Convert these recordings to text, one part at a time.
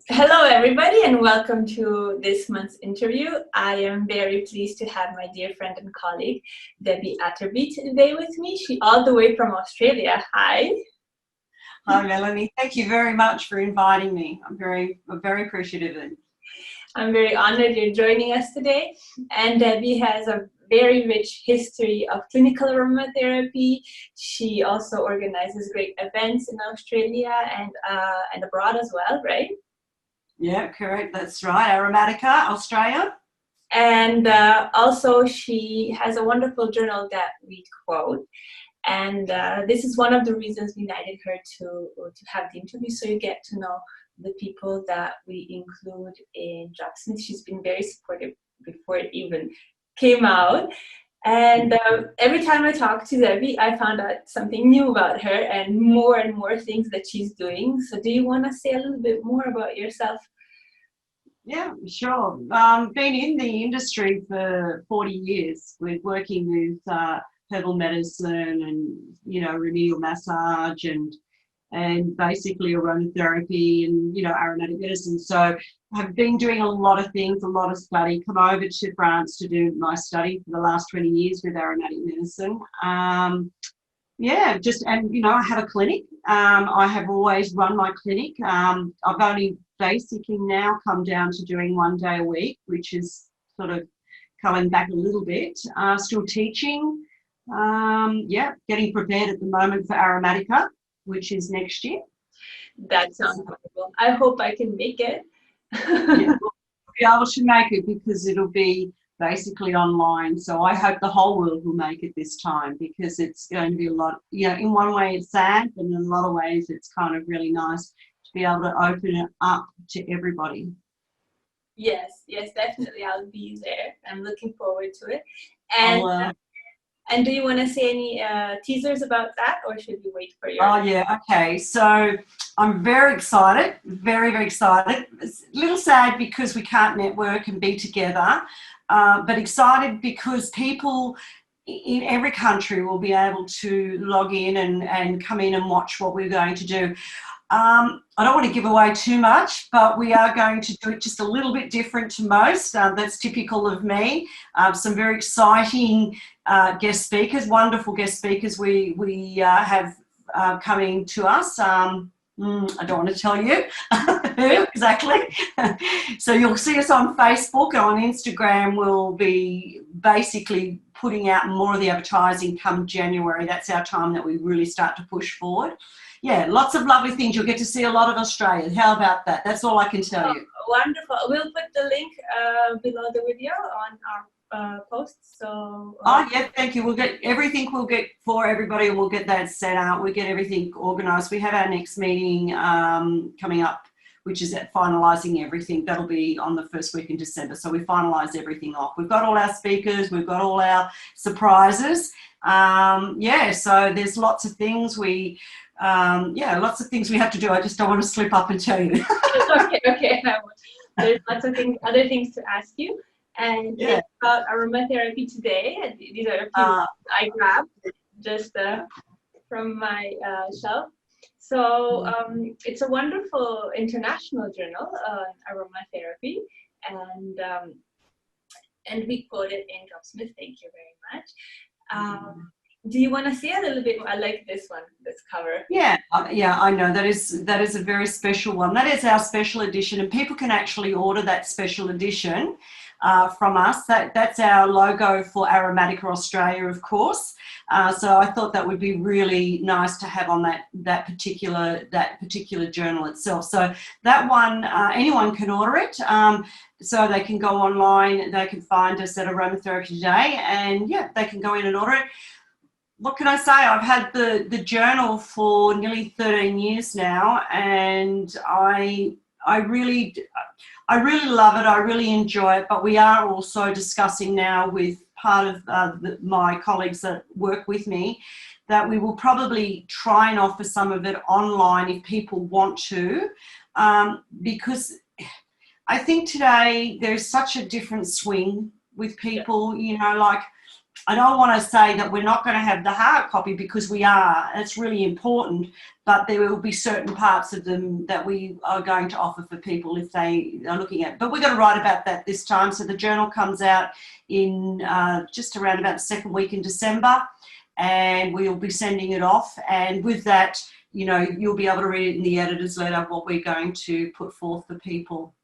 Hello, everybody, and welcome to this month's interview. I am very pleased to have my dear friend and colleague, Deby Atterby, today with me. She all the way from Australia. Hi. Hi, Melanie. Thank you very much for inviting me. I'm very appreciative of it. I'm very honored you're joining us today. And Deby has a very rich history of clinical aromatherapy. She also organizes great events in Australia and abroad as well, right? Yeah, correct. That's right. Aromatica, Australia. And also she has a wonderful journal that we quote. And this is one of the reasons we invited her to have the interview, so you get to know the people that we include in Dropsmith. She's been very supportive before it even came out. And every time I talk to Deby, I found out something new about her and more things that she's doing. So do you want to say a little bit more about yourself? Yeah, sure. Been in the industry for 40 years. We're working with herbal medicine and, remedial massage and basically aromatherapy and, aromatic medicine. So I've been doing a lot of things, a lot of study, come over to France to do my study for the last 20 years with aromatic medicine. I have a clinic. I have always run my clinic. I've only basically now come down to doing 1 day a week, which is sort of coming back a little bit. Still teaching. Getting prepared at the moment for Aromatica, which is next year. That sounds wonderful. I hope I can make it. Yeah, we'll be able to make it because it'll be basically online. So I hope the whole world will make it this time because it's going to be a lot, in one way it's sad, but in a lot of ways it's kind of really nice to be able to open it up to everybody. Yes, definitely. I'll be there. I'm looking forward to it. I'll, And do you want to say any teasers about that, or should we wait for your? Oh, yeah. Okay. So I'm very excited, very excited. It's a little sad because we can't network and be together, but excited because people in every country will be able to log in and come in and watch what we're going to do. I don't want to give away too much, but we are going to do it just a little bit different to most. That's typical of me. Some very exciting guest speakers, wonderful guest speakers we have coming to us. I don't want to tell you who exactly. So you'll see us on Facebook and on Instagram. We'll be basically putting out more of the advertising come January. That's our time that we really start to push forward. Yeah, lots of lovely things. You'll get to see a lot of Australia. How about that? That's all I can tell you. Wonderful. We'll put the link below the video on our post. So. Oh yeah, thank you. We'll get everything. We'll get for everybody, and we'll get that set out. We get everything organised. We have our next meeting coming up, which is at finalising everything. That'll be on the first week in December. So we finalise everything off. We've got all our speakers. We've got all our surprises. So there's lots of things lots of things we have to do. I just don't want to slip up and tell you. Okay. There's lots of other things to ask you. And it's about aromatherapy today. These are a few I grabbed just from my shelf. So it's a wonderful international journal, aromatherapy, and we quote it in Dropsmith. Thank you very much. Do you want to say a little bit more? I like this one, this cover. Yeah, I know. That is a very special one. That is our special edition, and people can actually order that special edition from us. That's our logo for Aromatica Australia, of course. So I thought that would be really nice to have on that particular journal itself. So that one, anyone can order it. So they can go online, they can find us at Aromatherapy Today, and they can go in and order it. What can I say? I've had the journal for nearly 13 years now, and I really love it. I really enjoy it. But we are also discussing now with part of my colleagues that work with me that we will probably try and offer some of it online if people want to, because I think today there's such a different swing with people. I don't want to say that we're not going to have the hard copy, because we are. It's really important, but there will be certain parts of them that we are going to offer for people if they are looking at. But we're going to write about that this time. So the journal comes out in just around about the second week in December, and we'll be sending it off. And with that, you know, you'll be able to read it in the editor's letter, what we're going to put forth for people.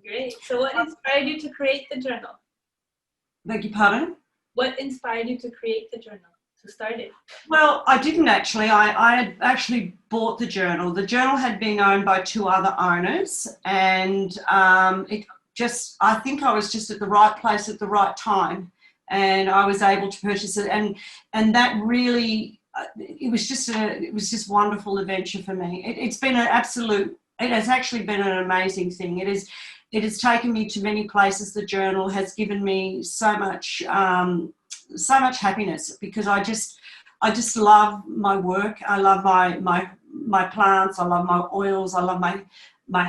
Great. So what inspired you to create the journal? Beg your pardon? What inspired you to create the journal, to start it? Well, I didn't actually. I had actually bought the journal. The journal had been owned by 2 other owners, and I think I was just at the right place at the right time, and I was able to purchase it, and that really, it was just wonderful adventure for me. It has actually been an amazing thing. It has taken me to many places. The journal has given me so much happiness, because I just love my work. I love my plants. I love my oils. I love my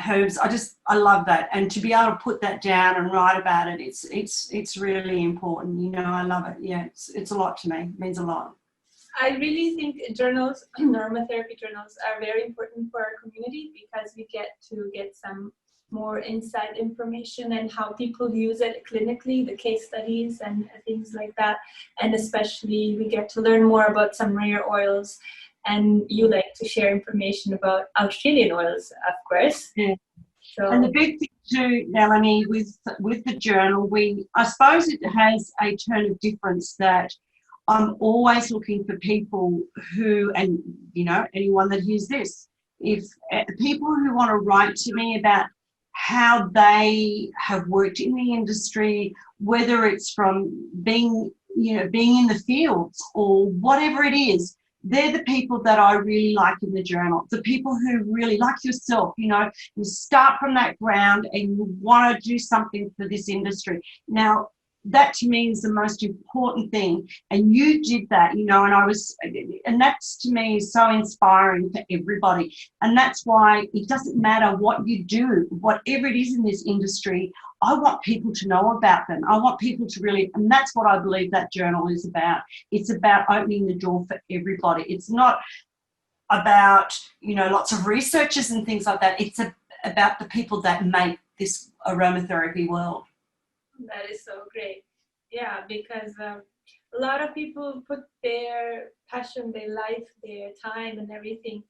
herbs. I love that. And to be able to put that down and write about it, it's really important. You know, I love it. Yeah, it's a lot to me. It means a lot. I really think journals, aromatherapy journals, are very important for our community, because we get to get some more inside information and how people use it clinically, the case studies and things like that. And especially we get to learn more about some rare oils, and you like to share information about Australian oils, of course. Yeah. So, and the big thing too, Melanie, with the journal, I suppose it has a turn of difference that I'm always looking for people who, and you know, anyone that hears this, if people who want to write to me about how they have worked in the industry, whether it's from being in the fields or whatever it is, they're the people that I really like in the journal. The people who really, like yourself, you know, you start from that ground and you want to do something for this industry. Now, that to me is the most important thing, and you did that, you know, and that's to me so inspiring for everybody. And that's why it doesn't matter what you do, whatever it is in this industry, I want people to know about them. I want people to really, and that's what I believe that journal is about. It's about opening the door for everybody. It's not about, you know, lots of researchers and things like that. It's about the people that make this aromatherapy world. that is so great. Yeah, because a lot of people put their passion, their life, their time and everything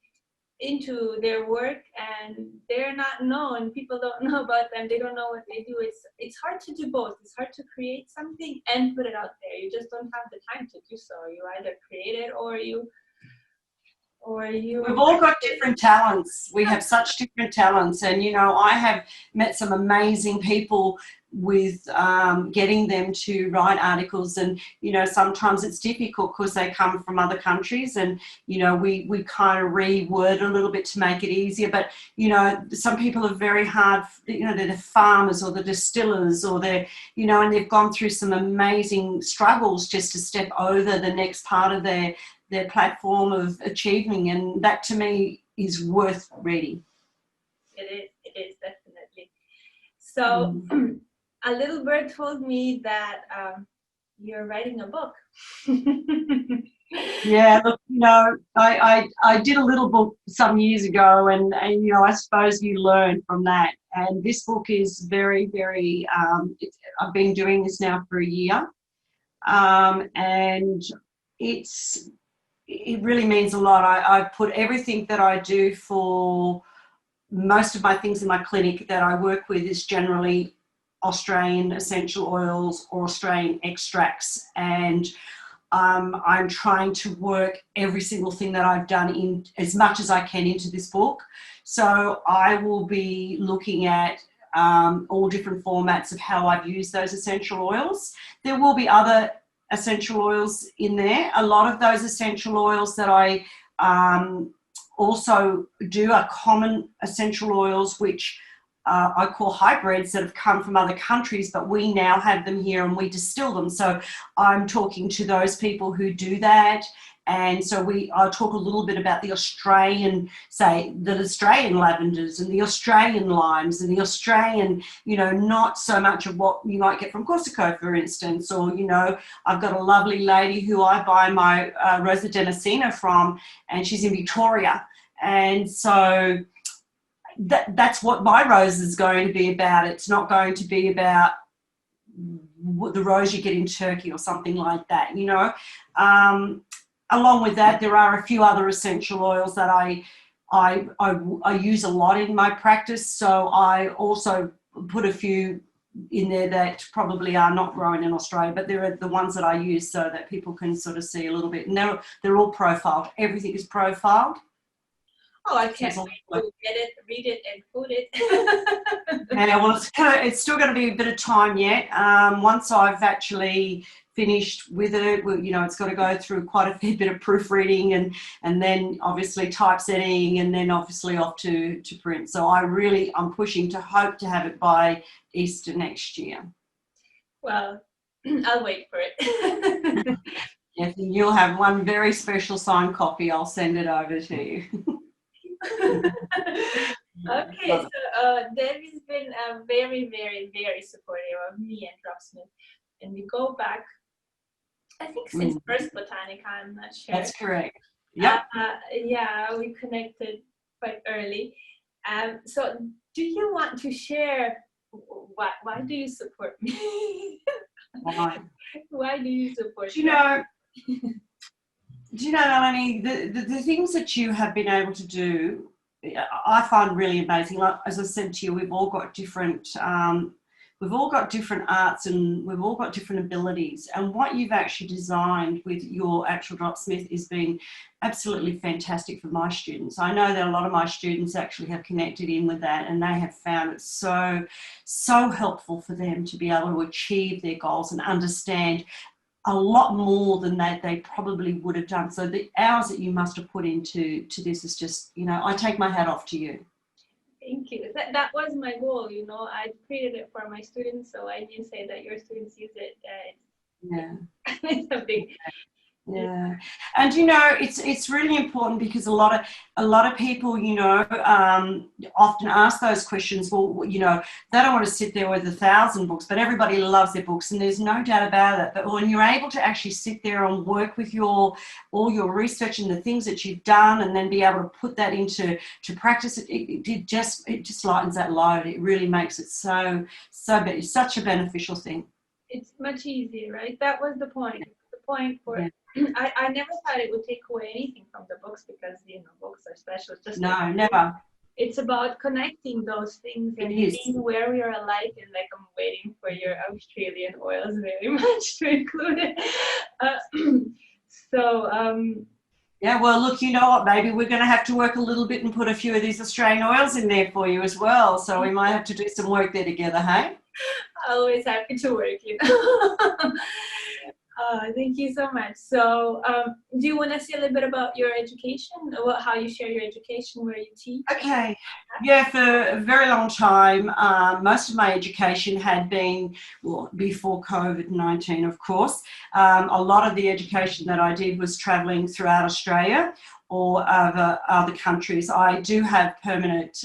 into their work, and they're not known. People don't know about them. They don't know what they do. It's hard to do both. It's hard to create something and put it out there. You just don't have the time to do so. You either create it or you We've all got different talents. We have such different talents, and you know, I have met some amazing people with getting them to write articles, and you know, sometimes it's difficult because they come from other countries, and you know, we kind of reword a little bit to make it easier. But you know, some people are very hard, you know, they're the farmers or the distillers, or they're, you know, and they've gone through some amazing struggles just to step over the next part of their platform of achieving, and that to me is worth reading. It is definitely. So a little bird told me that you're writing a book. Yeah, look, you know, I did a little book some years ago, and you know, I suppose you learn from that. And this book is very, very, I've been doing this now for a year, and it really means a lot. I put everything that I do for most of my things in my clinic that I work with is generally Australian essential oils or Australian extracts, and I'm trying to work every single thing that I've done in as much as I can into this book. So I will be looking at all different formats of how I've used those essential oils. There will be other essential oils in there. A lot of those essential oils that I also do are common essential oils, which I call hybrids, that have come from other countries, but we now have them here and we distill them. So I'm talking to those people who do that, And so I'll talk a little bit about the Australian, say, the Australian lavenders and the Australian limes and the Australian, you know, not so much of what you might get from Corsico, for instance. Or, you know, I've got a lovely lady who I buy my Rosa Damascena from, and she's in Victoria. And so that's what my rose is going to be about. It's not going to be about the rose you get in Turkey or something like that, you know. Along with that, there are a few other essential oils that I use a lot in my practice. So I also put a few in there that probably are not grown in Australia, but they're the ones that I use so that people can sort of see a little bit. And they're all profiled. Everything is profiled. Oh, I can't wait to get it, read it, and quote it. Yeah, well, it's still going to be a bit of time yet. Once I've actually finished with it, you know, it's got to go through quite a fair bit of proofreading and then obviously typesetting and then obviously off to print. So I'm pushing to hope to have it by Easter next year. Well, I'll wait for it. Yes, and you'll have one very special signed copy. I'll send it over to you. Okay, so Debbie's been very, very, very supportive of me and Dropsmith, and we go back, I think, since first Botanica. I'm not sure. That's correct. Yep. Yeah, we connected quite early. So, do you want to share why do you support me? Why do you support me? Do you know, Melanie, the things that you have been able to do, I find really amazing. Like, as I said to you, we've all got different arts and we've all got different abilities. And what you've actually designed with your actual Dropsmith is been absolutely fantastic for my students. I know that a lot of my students actually have connected in with that, and they have found it so helpful for them to be able to achieve their goals and understand a lot more than they probably would have done. So the hours that you must have put into this is just, you know, I take my hat off to you. Thank you. That was my goal, you know. I created it for my students, so I didn't say that your students use it. It's a big. Yeah, and you know, it's really important because a lot of people, you know, often ask those questions. Well, you know, they don't want to sit there with 1,000 books, but everybody loves their books, and there's no doubt about it. But when you're able to actually sit there and work with all your research and the things that you've done, and then be able to put that into practice, it just lightens that load. It really makes it such a beneficial thing. It's much easier, right? That was the point. The point for. Yeah. I never thought it would take away anything from the books because, you know, books are special. Just never. It's about connecting those things and being where we are alike. And like, I'm waiting for your Australian oils very much to include it. Yeah, well, look, you know what? Maybe we're going to have to work a little bit and put a few of these Australian oils in there for you as well. So we might have to do some work there together, hey? Always happy to work, you know. Thank you so much. So, do you want to say a little bit about your education, how you share your education, where you teach? Okay. Yeah, for a very long time, most of my education had been, well, before COVID-19, of course. A lot of the education that I did was travelling throughout Australia or other countries. I do have permanent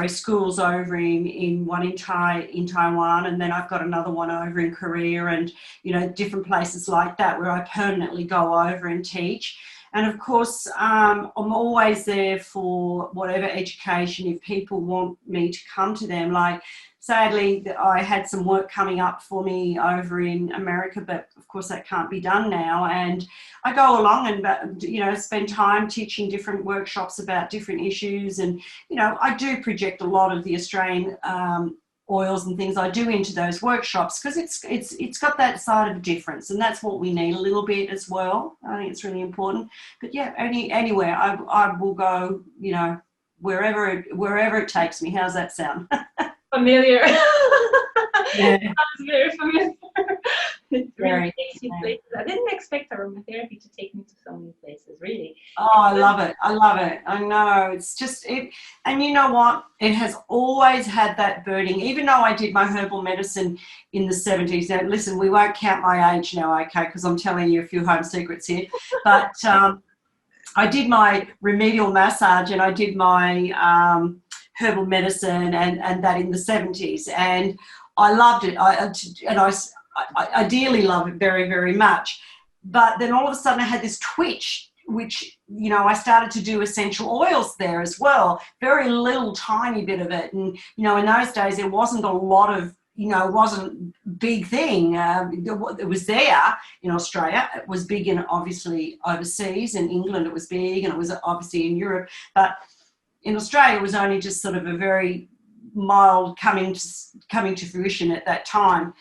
schools over in one in Taiwan, and then I've got another one over in Korea, and, you know, different places like that where I permanently go over and teach. And of course, I'm always there for whatever education if people want me to come to them. Like, sadly, I had some work coming up for me over in America, but of course that can't be done now. And I go along and, you know, spend time teaching different workshops about different issues. And, you know, I do project a lot of the Australian oils and things I do into those workshops because it's got that side of difference, and that's what we need a little bit as well. I think it's really important. But yeah, anywhere I will go, you know, wherever it takes me. How's that sound? Familiar. Yeah. Sounds very familiar. It really Very. takes you Yeah. places. I didn't expect aromatherapy to take me to so many places, really. Oh, I love it. I love it. I know. It's just it. And you know what? It has always had that burning, even though I did my herbal medicine in the 70s. Now, listen, we won't count my age now, okay, because I'm telling you a few home secrets here. But I did my remedial massage and I did my herbal medicine and that in the 70s. And I loved it. I dearly love it very, very much. But then all of a sudden I had this twitch, which, you know, I started to do essential oils there as well. Very little tiny bit of it. And, you know, in those days there wasn't a lot of, you know, it wasn't a big thing. It was there in Australia. It was big in obviously overseas. In England it was big, and it was obviously in Europe. But in Australia it was only just sort of a very mild coming to fruition at that time.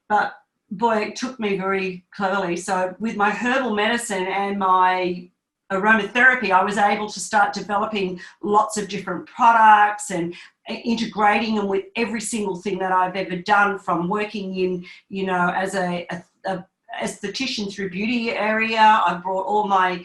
But boy, it took me very cleverly. So with my herbal medicine and my aromatherapy, I was able to start developing lots of different products and integrating them with every single thing that I've ever done, from working in, you know, as a esthetician through beauty area. I brought all my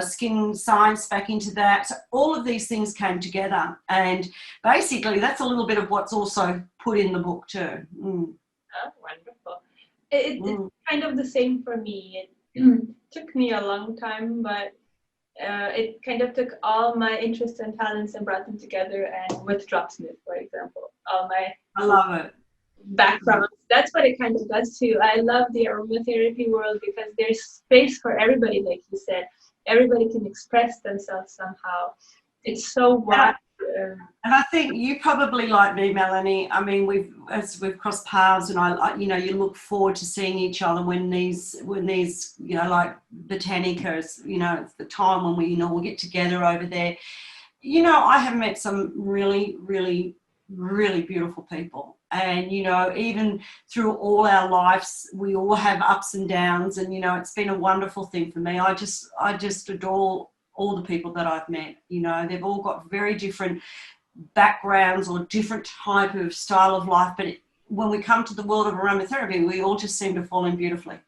skin science back into that. So all of these things came together, and basically that's a little bit of what's also put in the book too. Oh, wonderful. It's kind of the same for me. It took me a long time, but it kind of took all my interests and talents and brought them together. And with Dropsmith, for example, all my I love it. backgrounds, that's what it kind of does too. I love the aromatherapy world because there's space for everybody, like you said. Everybody can express themselves somehow. It's so wide. And I think you probably, like me, Melanie, I mean, as we've crossed paths, and I, you know, you look forward to seeing each other when these, you know, like Botanicas, you know, it's the time when we, you know, we'll get together over there. You know, I have met some really, really, really beautiful people. And, you know, even through all our lives, we all have ups and downs. And, you know, it's been a wonderful thing for me. I just adore all the people that I've met. You know, they've all got very different backgrounds or different type of style of life. But when we come to the world of aromatherapy, we all just seem to fall in beautifully.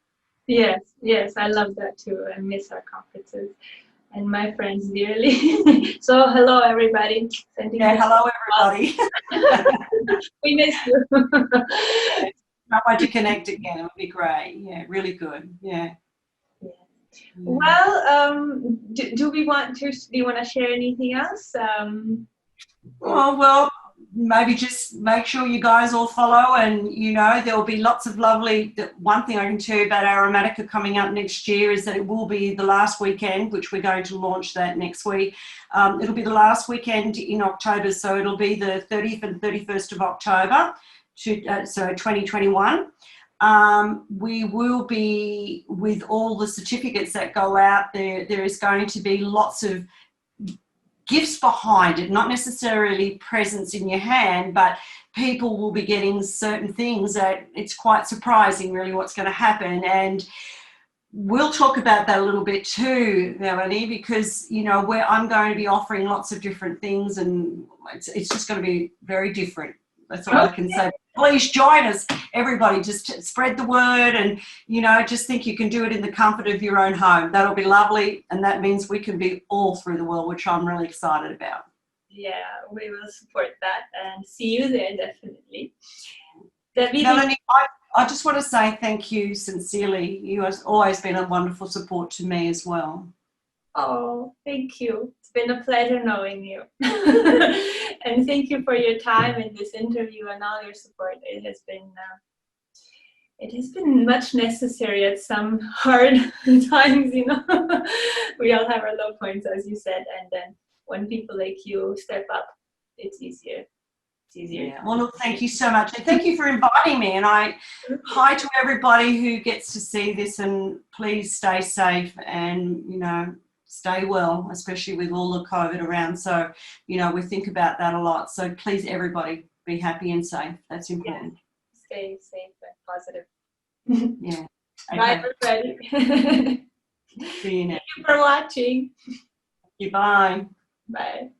Yes, I love that too. I miss our conferences and my friends dearly. So hello, everybody. Hello, everybody. We miss you. Can't wait to connect again. It would be great. Yeah, really good. Yeah. Well, do we want to? Do you want to share anything else? Well, maybe just make sure you guys all follow, and you know there will be lots of lovely. One thing I can tell you about Aromatica coming up next year is that it will be the last weekend, which we're going to launch that next week. It'll be the last weekend in October, so it'll be the 30th and 31st of October, so 2021. We will be, with all the certificates that go out there, there is going to be lots of gifts behind it, not necessarily presents in your hand, but people will be getting certain things that it's quite surprising really what's going to happen. And we'll talk about that a little bit too, Melanie, because, you know, I'm going to be offering lots of different things, and it's just going to be very different. That's all I can say. Please join us, everybody. Just spread the word, and, you know, just think you can do it in the comfort of your own home. That'll be lovely, and that means we can be all through the world, which I'm really excited about. Yeah, we will support that and see you there, definitely. Deby, Melanie, I just want to say thank you sincerely. You have always been a wonderful support to me as well. Oh, thank you. It's been a pleasure knowing you. And thank you for your time in this interview and all your support. It has been much necessary at some hard times, you know. We all have our low points, as you said, and then when people like you step up, it's easier. It's easier. Yeah. Well, look, thank you so much. And thank you for inviting me. And hi to everybody who gets to see this, and please stay safe and, you know, stay well, especially with all the COVID around. So, you know, we think about that a lot. So please, everybody, be happy and safe. That's important. Yeah. Stay safe and positive. Yeah. Okay. Bye, everybody. See you next. Thank you for watching. Bye. Bye.